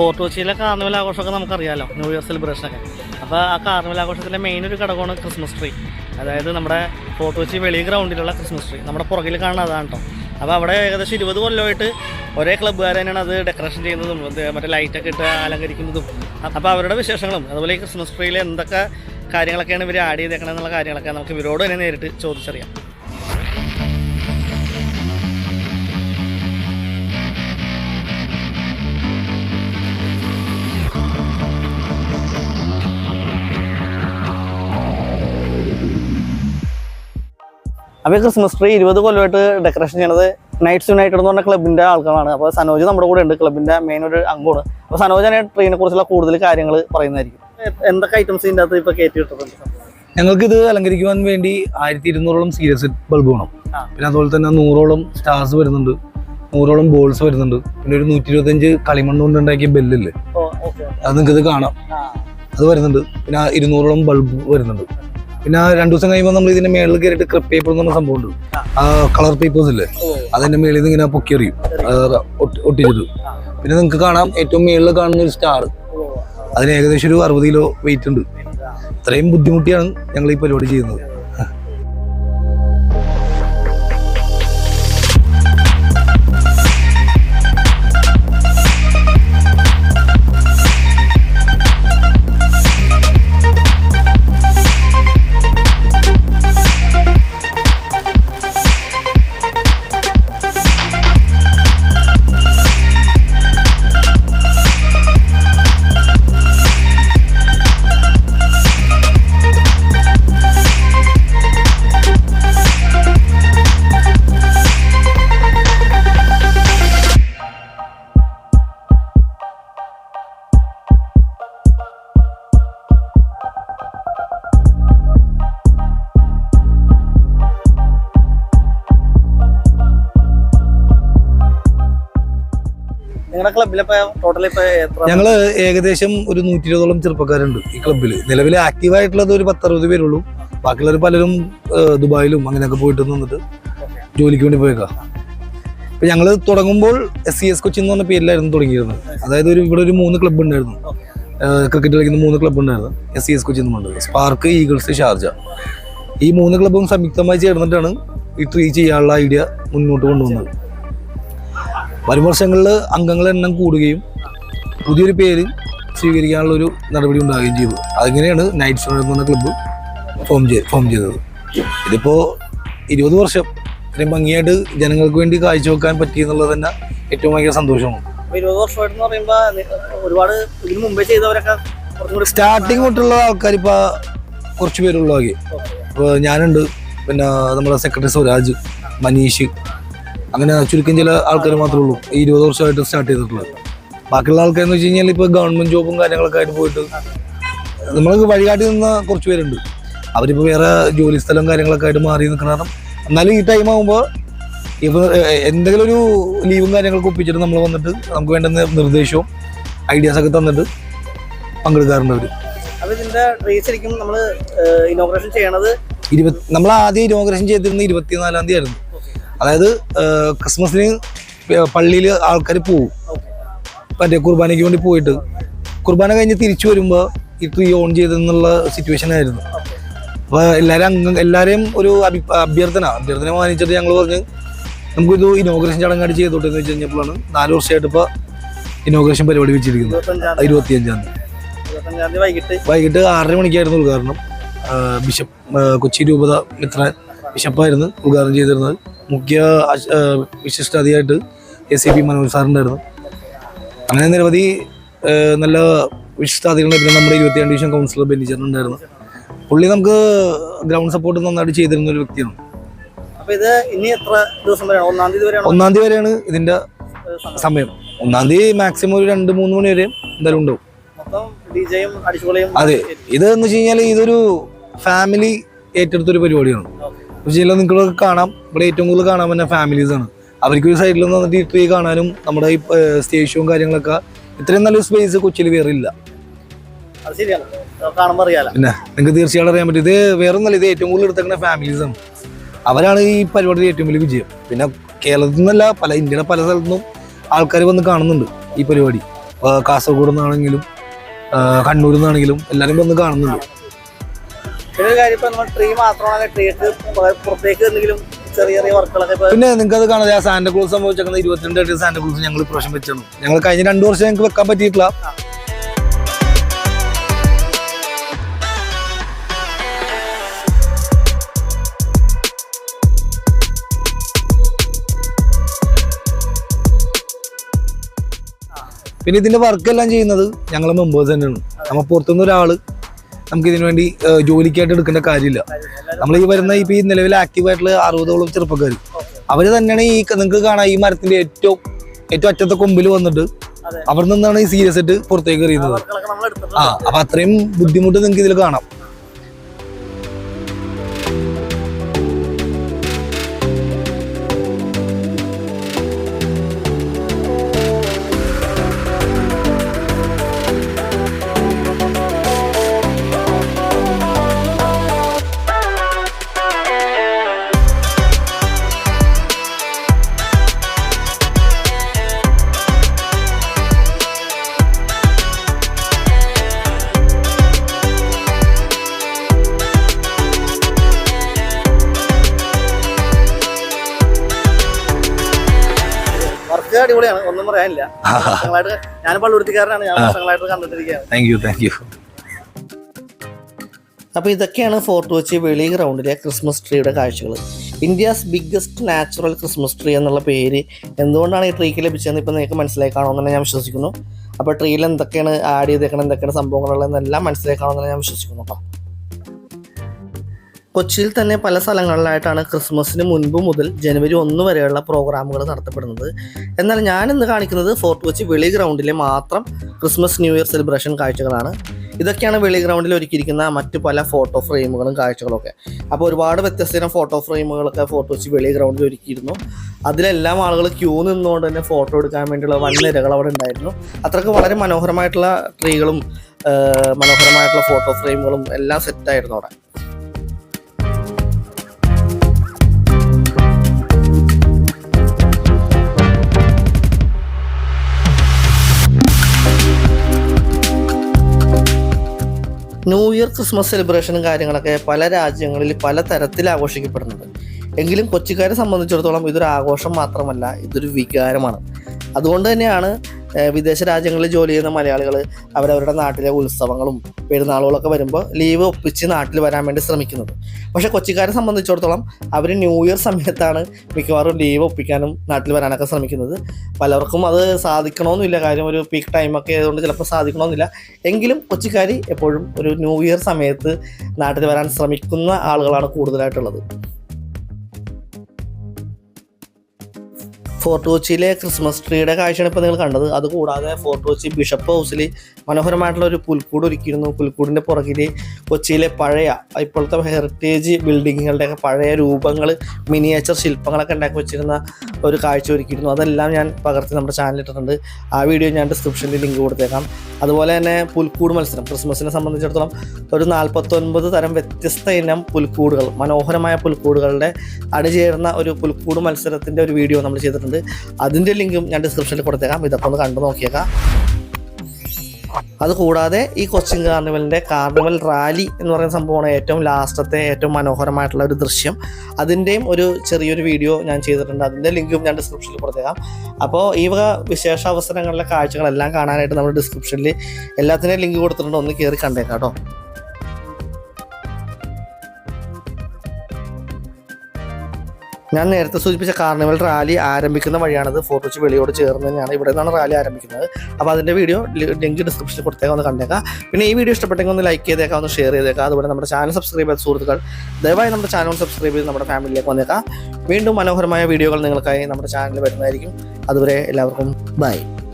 Fort കൊച്ചിയിലെ carnival ആഘോഷമൊക്കെ നമുക്കറിയാമല്ലോ, new year സെലിബ്രേഷനൊക്കെ. അപ്പോൾ ആ കാർണിവൽ ആഘോഷത്തിലെ മെയിൻ ഒരു ഘടകമാണ് ക്രിസ്മസ് ട്രീ. അതായത് നമ്മുടെ ഫോർട്ട് കൊച്ചി വെളി ഗ്രൗണ്ടിലുള്ള ക്രിസ്മസ് ട്രീ നമ്മുടെ പുറകിൽ കാണുന്ന അതാണ് കേട്ടോ. അപ്പോൾ അവിടെ ഏകദേശം 20 കൊല്ലമായിട്ട് ഒരേ ക്ലബ്ബുകാർ തന്നെയാണ് അത് ഡെക്കറേഷൻ ചെയ്യുന്നതും മറ്റേ ലൈറ്റൊക്കെ ഇട്ട് അലങ്കരിക്കുന്നതും. അപ്പോൾ അവരുടെ വിശേഷങ്ങളും അതുപോലെ ഈ ക്രിസ്മസ് ട്രീയിൽ എന്തൊക്കെ കാര്യങ്ങളൊക്കെയാണ് ഇവർ ആഡ് ചെയ്തേക്കണം എന്നുള്ള കാര്യങ്ങളൊക്കെ നമുക്ക് ഇവരോട് തന്നെ നേരിട്ട് ചോദിച്ചറിയാം. അപ്പോൾ ഈ ക്രിസ്മസ് ട്രീ 20 കൊല്ലമായിട്ട് ഡെക്കറേഷൻ ചെയ്യണത് നൈറ്റ്സ് യുണൈറ്റഡ് എന്ന് പറഞ്ഞ ക്ലബിൻ്റെ ആൾക്കാരാണ്. അപ്പോൾ സനോജ് നമ്മുടെ കൂടെ ഉണ്ട്, ക്ലബിൻ്റെ മെയിൻ ഒരു അംഗമാണ്. അപ്പോൾ സനോജ് തന്നെ ട്രീനെ കുറിച്ചുള്ള കൂടുതൽ കാര്യങ്ങൾ പറയുന്നതായിരിക്കും. എന്തൊക്കെ ഐറ്റംസ് ഇതിൻ്റെ അകത്ത് ഇപ്പോൾ കയറ്റി ഇട്ടിട്ടുണ്ട്? ഞങ്ങൾക്കിത് അലങ്കരിക്കുവാൻ വേണ്ടി 1200ഓളം സീരിയസ് ബൾബ് വേണം. പിന്നെ അതുപോലെ തന്നെ 100ഓളം സ്റ്റാർസ് വരുന്നുണ്ട്, 100ഓളം ബോൾസ് വരുന്നുണ്ട്. പിന്നെ ഒരു 125 കളിമണ്ണ് കൊണ്ട് ഉണ്ടാക്കിയ ബെല്ലില്ലേ, അത് നിങ്ങൾക്കിത് കാണാം, അത് വരുന്നുണ്ട്. പിന്നെ 200ഓളം ബൾബ് വരുന്നുണ്ട്. പിന്നെ 2 ദിവസം കഴിയുമ്പോൾ നമ്മൾ ഇതിന്റെ മേളിൽ കയറിയിട്ട് ക്രിപ്പ് പേപ്പർ എന്ന് പറഞ്ഞ സംഭവം ഉണ്ട്, ആ കളർ പേപ്പേഴ്സ് ഇല്ലേ, അതിന്റെ മേളിൽ നിന്ന് ഇങ്ങനെ പൊക്കി എറിയും ഒട്ടിച്ചിട്ട്. പിന്നെ നിങ്ങൾക്ക് കാണാം ഏറ്റവും മേളിൽ കാണുന്ന ഒരു സ്റ്റാർ, അതിന് ഏകദേശം ഒരു 60 കിലോ വെയിറ്റ് ഉണ്ട്. ഇത്രയും ബുദ്ധിമുട്ടിയാണ് ഞങ്ങൾ ഈ പരിപാടി ചെയ്യുന്നത്. ഞങ്ങള് ഏകദേശം ഒരു 120ഓളം ചെറുപ്പക്കാരുണ്ട് ഈ ക്ലബ്ബിൽ. നിലവിൽ ആക്റ്റീവ് ആയിട്ടുള്ളത് ഒരു 10-60 പേരുള്ളൂ. ബാക്കിയുള്ളവർ പലരും ദുബായിലും അങ്ങനെയൊക്കെ പോയിട്ട് നിന്നിട്ട് ജോലിക്ക് വേണ്ടി പോയേക്കാം. ഇപ്പൊ ഞങ്ങള് തുടങ്ങുമ്പോൾ SCS കൊച്ചി എന്ന് പറഞ്ഞ പേരിലായിരുന്നു തുടങ്ങിയിരുന്നത്. അതായത് ഇവിടെ ഒരു 3 ക്ലബ്ബ് ഉണ്ടായിരുന്നു, ക്രിക്കറ്റ് കളിക്കുന്ന 3 ക്ലബ്ബ് ഉണ്ടായിരുന്നു. SCS കൊച്ചി എന്ന് പറഞ്ഞത്, സ്പാർക്ക്, ഈഗിൾസ്, ഷാർജ. ഈ 3 ക്ലബ്ബും സംയുക്തമായി ചേർന്നിട്ടാണ് ഈ ട്രീ ചെയ്യാനുള്ള ഐഡിയ മുന്നോട്ട് കൊണ്ടുവന്നത്. വരും വർഷങ്ങളിൽ അംഗങ്ങളുടെ എണ്ണം കൂടുകയും പുതിയൊരു പേര് സ്വീകരിക്കാനുള്ളൊരു നടപടി ഉണ്ടാവുകയും ചെയ്തു. അതിങ്ങനെയാണ് നൈറ്റ്സ് എന്ന് പറഞ്ഞ ക്ലബ്ബ് ഫോം ചെയ്തത്. ഇതിപ്പോൾ 20 വർഷം ഇത്രയും ഭംഗിയായിട്ട് ജനങ്ങൾക്ക് വേണ്ടി കാഴ്ചവെക്കാൻ പറ്റി എന്നുള്ളത് തന്നെ ഏറ്റവും ഭയങ്കര സന്തോഷമാണ്. 20 വർഷമായിട്ട് പറയുമ്പോൾ ഒരുപാട് ഇതിന് മുമ്പേ ചെയ്തവരൊക്കെ സ്റ്റാർട്ടിങ് തൊട്ടുള്ള ആൾക്കാർ ഇപ്പോൾ കുറച്ച് പേരുള്ളതാകെ. ഇപ്പോൾ ഞാനുണ്ട്, പിന്നെ നമ്മുടെ സെക്രട്ടറി സ്വരാജ്, മനീഷ്, അങ്ങനെ ചുരുക്കം ചില ആൾക്കാർ മാത്രമേ ഉള്ളൂ ഈ 20 വർഷമായിട്ട് സ്റ്റാർട്ട് ചെയ്തിട്ടുള്ളത്. ബാക്കിയുള്ള ആൾക്കാരെന്ന് വെച്ച് കഴിഞ്ഞാൽ ഇപ്പോൾ ഗവൺമെന്റ് ജോബും കാര്യങ്ങളൊക്കെ ആയിട്ട് പോയിട്ട് നമ്മൾ വഴികാട്ടി നിന്ന കുറച്ച് പേരുണ്ട്. അവരിപ്പോൾ വേറെ ജോലി സ്ഥലം കാര്യങ്ങളൊക്കെ ആയിട്ട് മാറി നിൽക്കണം. എന്നാലും ഈ ടൈം ആകുമ്പോൾ ഇവ എന്തെങ്കിലും ഒരു ലീവും കാര്യങ്ങളൊക്കെ ഒപ്പിച്ചിട്ട് നമ്മൾ വന്നിട്ട് നമുക്ക് വേണ്ട നിർദ്ദേശവും ഐഡിയാസൊക്കെ തന്നിട്ട് പങ്കെടുക്കാറുണ്ട് അവർ. നമ്മൾ ആദ്യം ഇനോഗ്രേഷൻ ചെയ്തിരുന്നത് 24-ാം തീയതി ആയിരുന്നു. അതായത് ക്രിസ്മസിന് പള്ളിയിൽ ആൾക്കാർ പോവും, മറ്റേ കുർബാനയ്ക്ക് വേണ്ടി പോയിട്ട് കുർബാന കഴിഞ്ഞ് തിരിച്ചു വരുമ്പോൾ ഈ ട്രീ ഓൺ ചെയ്തെന്നുള്ള സിറ്റുവേഷൻ ആയിരുന്നു. അപ്പോൾ എല്ലാവരെയും ഒരു അഭ്യർത്ഥന മാനിച്ചിട്ട് ഞങ്ങൾ പറഞ്ഞ് നമുക്കൊരു ഇനോഗ്രേഷൻ ചടങ്ങായിട്ട് ചെയ്തോട്ടെ എന്ന് വെച്ച് കഴിഞ്ഞപ്പോഴാണ് 4 വർഷമായിട്ട് ഇപ്പോൾ ഇനോഗ്രേഷൻ പരിപാടി വെച്ചിരിക്കുന്നത്. 25-ാം തീയതി വൈകിട്ട് 6:30 മണിക്കായിരുന്നു ഉദ്ഘാടനം. ബിഷപ്പ്, കൊച്ചി രൂപത മിത്രൻ ബിഷപ്പായിരുന്നു ഉദ്ഘാടനം ചെയ്തിരുന്നത്. മുഖ്യ വിശിഷ്ടാതിയായിട്ട് ACP മനോജ് സാറുണ്ടായിരുന്നു. അങ്ങനെ നിരവധി നല്ല വിശിഷ്ടാതികളുണ്ടായിരുന്നു. നമ്മുടെ 22 ഡിവിഷൻ കൗൺസിലർ ബെന്നിച്ചേട്ടനുണ്ടായിരുന്നു. പുള്ളി നമുക്ക് ഗ്രൗണ്ട് സപ്പോർട്ട് നന്നായിട്ട് ചെയ്തിരുന്ന ഒരു വ്യക്തിയാണ്. ഒന്നാം തീയതി വരെയാണ് ഇതിന്റെ സമയം. 1-ാം തീയതി മാക്സിമം ഒരു 2-3 മണി വരെയും എന്തായാലും ഉണ്ടാവും. അതെ, ഇതെന്ന് വെച്ച് കഴിഞ്ഞാൽ ഇതൊരു ഫാമിലി ഏറ്റെടുത്തൊരു പരിപാടിയാണ്. നിങ്ങളൊക്കെ കാണാം, ഇവിടെ ഏറ്റവും കൂടുതൽ കാണാൻ പറ്റുന്ന ഫാമിലീസാണ്. അവർക്കൊരു സൈഡിൽ വന്നിട്ട് ഈ ട്രീ കാണാനും നമ്മുടെ ഈ സ്റ്റേജ് ഷോയും കാര്യങ്ങളൊക്കെ ഇത്രയും നല്ലൊരു സ്പേസ് കൊച്ചിയിൽ വേറെ ഇല്ല. പിന്നെ നിങ്ങൾക്ക് തീർച്ചയായിട്ടും അറിയാൻ പറ്റും, ഇത് വേറെ ഒന്നല്ല, ഇത് ഏറ്റവും കൂടുതൽ എടുത്തേക്കുന്ന ഫാമിലീസാണ്. അവരാണ് ഈ പരിപാടിയുടെ ഏറ്റവും വലിയ വിജയം. പിന്നെ കേരളത്തിൽ നിന്നല്ല, ഇന്ത്യയുടെ പല സ്ഥലത്തുനിന്നും ആൾക്കാർ വന്ന് കാണുന്നുണ്ട് ഈ പരിപാടി. കാസർഗോഡ് നിന്നാണെങ്കിലും കണ്ണൂരിൽ നിന്നാണെങ്കിലും എല്ലാവരും വന്ന് കാണുന്നുണ്ട്. പിന്നെ ഒരു കാര്യം, ഇപ്പൊ നമ്മൾ ട്രീ മാത്രമാണ്, ട്രീക്ക് പുറത്തേക്ക് എന്തെങ്കിലും ചെറിയ ചെറിയ വർക്കുകളൊക്കെ പിന്നെ നിങ്ങൾക്ക് അത് കാണാതെ ആ സാന്റാക്ലോസ് സംഭവിച്ചേക്കുന്നത് 22 സാന്റാക്ലോസ് ഞങ്ങൾ ഇപ്രാവശ്യം വെച്ചാണ്. ഞങ്ങൾ കഴിഞ്ഞ 2 വർഷം ഞങ്ങൾക്ക് വെക്കാൻ പറ്റിയിട്ടില്ല. പിന്നെ ഇതിന്റെ വർക്കെല്ലാം ചെയ്യുന്നത് ഞങ്ങളെ മെമ്പേഴ്സ് തന്നെയാണ്. നമ്മൾ പുറത്തുനിന്ന് ഒരാള് നമുക്ക് ഇതിനു വേണ്ടി ജോലിക്കായിട്ട് എടുക്കേണ്ട കാര്യമില്ല. നമ്മൾ ഈ വരുന്ന ഇപ്പൊ ഈ നിലവിൽ ആക്റ്റീവായിട്ടുള്ള 60ഓളം ചെറുപ്പക്കാർ, അവര് തന്നെയാണ് ഈ നിങ്ങൾക്ക് കാണാം ഈ മരത്തിന്റെ ഏറ്റവും അറ്റത്തെ കൊമ്പിൽ വന്നിട്ട് അവിടെ നിന്നാണ് ഈ സീരിയസ് ആയിട്ട് പുറത്തേക്ക് എറിയുന്നത്. അപ്പൊ അത്രയും ബുദ്ധിമുട്ട് നിങ്ങൾക്ക് ഇതിൽ കാണാം. അടിപൊളിയാണ്, ഒന്നും പറയാനില്ല. ഞാൻ പള്ളുരുത്തിക്കാരനാണ്, ഞാൻ വർഷങ്ങളായിട്ട് കണ്ടിട്ടിരിക്കുകയാണ്. Thank you. അപ്പോൾ ഇതൊക്കെയാണ് ഫോർട്ട് കൊച്ചി വെളി ഗ്രൗണ്ടിലെ ക്രിസ്മസ് ട്രീയുടെ കാഴ്ചകൾ. India's biggest natural Christmas tree എന്നുള്ള പേര് എന്തുകൊണ്ടാണ് ഈ ട്രീക്ക് ലഭിച്ചതെന്ന് ഇപ്പോൾ നിങ്ങൾക്ക് മനസ്സിലായി കാണുമെന്ന് ഞാൻ വിശ്വസിക്കുന്നു. അപ്പോൾ ട്രീയിൽ എന്തൊക്കെയാണ് ആഡ് ചെയ്തേക്കണം, എന്തൊക്കെയാണ് സംഭവങ്ങളുള്ളതെന്നെല്ലാം മനസ്സിലായി കാണുമെന്ന് ഞാൻ വിശ്വസിക്കുന്നു കേട്ടോ. കൊച്ചിയിൽ തന്നെ പല സ്ഥലങ്ങളിലായിട്ടാണ് ക്രിസ്മസിന് മുൻപ് മുതൽ ജനുവരി 1 വരെയുള്ള പ്രോഗ്രാമുകൾ നടത്തപ്പെടുന്നത്. എന്നാൽ ഞാനിന്ന് കാണിക്കുന്നത് ഫോർട്ട് കൊച്ചി വെളി ഗ്രൗണ്ടിലെ മാത്രം ക്രിസ്മസ് ന്യൂ ഇയർ സെലിബ്രേഷൻ കാഴ്ചകളാണ്. ഇതൊക്കെയാണ് വെളി ഗ്രൗണ്ടിൽ ഒരുക്കിയിരിക്കുന്ന മറ്റു പല ഫോട്ടോ ഫ്രെയിമുകളും കാഴ്ചകളൊക്കെ. അപ്പോൾ ഒരുപാട് വ്യത്യസ്തതരം ഫോട്ടോ ഫ്രെയിമുകളൊക്കെ ഫോർട്ട് കൊച്ചി വെളി ഗ്രൗണ്ടിൽ ഒരുക്കിയിരുന്നു. അതിലെല്ലാം ആളുകൾ ക്യൂ നിന്നുകൊണ്ട് തന്നെ ഫോട്ടോ എടുക്കാൻ വേണ്ടിയുള്ള വൻനിരകൾ അവിടെ ഉണ്ടായിരുന്നു. അത്രയ്ക്ക് വളരെ മനോഹരമായിട്ടുള്ള ട്രീകളും മനോഹരമായിട്ടുള്ള ഫോട്ടോ ഫ്രെയിമുകളും എല്ലാം സെറ്റായിരുന്നു അവിടെ. ന്യൂ ഇയർ ക്രിസ്മസ് സെലിബ്രേഷനും കാര്യങ്ങളൊക്കെ പല രാജ്യങ്ങളിൽ പല തരത്തിൽ ആഘോഷിക്കപ്പെടുന്നുണ്ട്. എങ്കിലും കൊച്ചിക്കാരെ സംബന്ധിച്ചിടത്തോളം ഇതൊരു ആഘോഷം മാത്രമല്ല, ഇതൊരു വികാരമാണ്. അതുകൊണ്ട് തന്നെയാണ് വിദേശ രാജ്യങ്ങളിൽ ജോലി ചെയ്യുന്ന മലയാളികൾ അവരവരുടെ നാട്ടിലെ ഉത്സവങ്ങളും പെരുന്നാളുകളൊക്കെ വരുമ്പോൾ ലീവ് ഒപ്പിച്ച് നാട്ടിൽ വരാൻ വേണ്ടി ശ്രമിക്കുന്നത്. പക്ഷേ കൊച്ചിക്കാരെ സംബന്ധിച്ചിടത്തോളം അവർ ന്യൂ ഇയർ സമയത്താണ് മിക്കവാറും ലീവ് ഒപ്പിക്കാനും നാട്ടിൽ വരാനൊക്കെ ശ്രമിക്കുന്നത്. പലർക്കും അത് സാധിക്കണമെന്നില്ല, കാര്യം ഒരു പീക്ക് ടൈമൊക്കെ ആയതുകൊണ്ട് ചിലപ്പോൾ സാധിക്കണമെന്നില്ല. എങ്കിലും കൊച്ചിക്കാർ എപ്പോഴും ഒരു ന്യൂ ഇയർ സമയത്ത് നാട്ടിൽ വരാൻ ശ്രമിക്കുന്ന ആളുകളാണ് കൂടുതലായിട്ടുള്ളത്. ഫോർട്ട് കൊച്ചിയിലെ ക്രിസ്മസ് ട്രീയുടെ കാഴ്ചയാണ് ഇപ്പോൾ നിങ്ങൾ കണ്ടത്. അതുകൂടാതെ ഫോർട്ട് കൊച്ചി ബിഷപ്പ് ഹൗസിൽ മനോഹരമായിട്ടുള്ള ഒരു പുൽക്കൂട് ഒരുക്കിയിരുന്നു. പുൽക്കൂടിൻ്റെ പുറകിൽ കൊച്ചിയിലെ പഴയ ഇപ്പോഴത്തെ ഹെറിറ്റേജ് ബിൽഡിങ്ങുകളുടെയൊക്കെ പഴയ രൂപങ്ങൾ, മിനിയേച്ചർ ശില്പങ്ങളൊക്കെ ഉണ്ടാക്കി വെച്ചിരുന്ന ഒരു കാഴ്ച ഒരുക്കിയിരുന്നു. അതെല്ലാം ഞാൻ പകർത്തി നമ്മുടെ ചാനലിൽ ഇട്ടിട്ടുണ്ട്. ആ വീഡിയോ ഞാൻ ഡിസ്ക്രിപ്ഷനിൽ ലിങ്ക് കൊടുത്തേക്കാം. അതുപോലെ തന്നെ പുൽക്കൂട് മത്സരം ക്രിസ്മസിനെ സംബന്ധിച്ചിടത്തോളം ഒരു 49 തരം വ്യത്യസ്ത ഇനം പുൽക്കൂടുകൾ, മനോഹരമായ പുൽക്കൂടുകളുടെ അണിചേർന്ന ഒരു പുൽക്കൂട് മത്സരത്തിൻ്റെ ഒരു വീഡിയോ നമ്മൾ ചെയ്തിട്ടുണ്ട്. അതിൻ്റെ ലിങ്കും ഞാൻ ഡിസ്ക്രിപ്ഷനിൽ കൊടുത്തേക്കാം. ഇതൊക്കെ ഒന്ന് കണ്ടു നോക്കിയേക്കാം. അതുകൂടാതെ ഈ കൊച്ചിൻ കാർണിവലിൻ്റെ കാർണിവൽ റാലി എന്ന് പറയുന്ന സംഭവമാണ് ഏറ്റവും ലാസ്റ്റത്തെ ഏറ്റവും മനോഹരമായിട്ടുള്ള ഒരു ദൃശ്യം. അതിൻ്റെയും ഒരു ചെറിയൊരു വീഡിയോ ഞാൻ ചെയ്തിട്ടുണ്ട്. അതിൻ്റെ ലിങ്കും ഞാൻ ഡിസ്ക്രിപ്ഷനിൽ കൊടുത്തേക്കാം. അപ്പോൾ ഈ വക വിശേഷ അവസരങ്ങളിലെ കാഴ്ചകളെല്ലാം കാണാനായിട്ട് നമ്മൾ ഡിസ്ക്രിപ്ഷനിൽ എല്ലാത്തിൻ്റെയും ലിങ്ക് കൊടുത്തിട്ടുണ്ട്. ഒന്ന് കയറി കണ്ടേക്കാം കേട്ടോ. ഞാൻ നേരത്തെ സൂചിപ്പിച്ച കാർണിവൽ റാലി ആരംഭിക്കുന്ന വഴിയാണിത്. ഫോർട്ട് കൊച്ചി വെളിയോട് ചേർന്ന് തന്നെയാണ് ഇവിടെ നിന്നാണ് റാലി ആരംഭിക്കുന്നത്. അപ്പോൾ അതിൻ്റെ വീഡിയോ ലിങ്ക് ഡിസ്ക്രിപ്ഷനിൽ കൊടുത്തേക്കാം, ഒന്ന് കണ്ടേക്കാം. പിന്നെ ഈ വീഡിയോ ഇഷ്ടപ്പെട്ടെങ്കിൽ ഒന്ന് ലൈക്ക് ചെയ്തേക്കാം, ഒന്ന് ഷെയർ ചെയ്തേക്കാം. അതുപോലെ നമ്മുടെ ചാനൽ സബ്സ്ക്രൈബ് ചെയ്ത സുഹൃത്തുക്കൾ ദയവായി നമ്മുടെ ചാനൽ സബ്സ്ക്രൈബ് ചെയ്ത് നമ്മുടെ ഫാമിലിയിലേക്ക് വന്നേക്കാം. വീണ്ടും മനോഹരമായ വീഡിയോകൾ നിങ്ങൾക്കായി നമ്മുടെ ചാനലിൽ വരുന്നതായിരിക്കും. അതുവരെ എല്ലാവർക്കും ബൈ.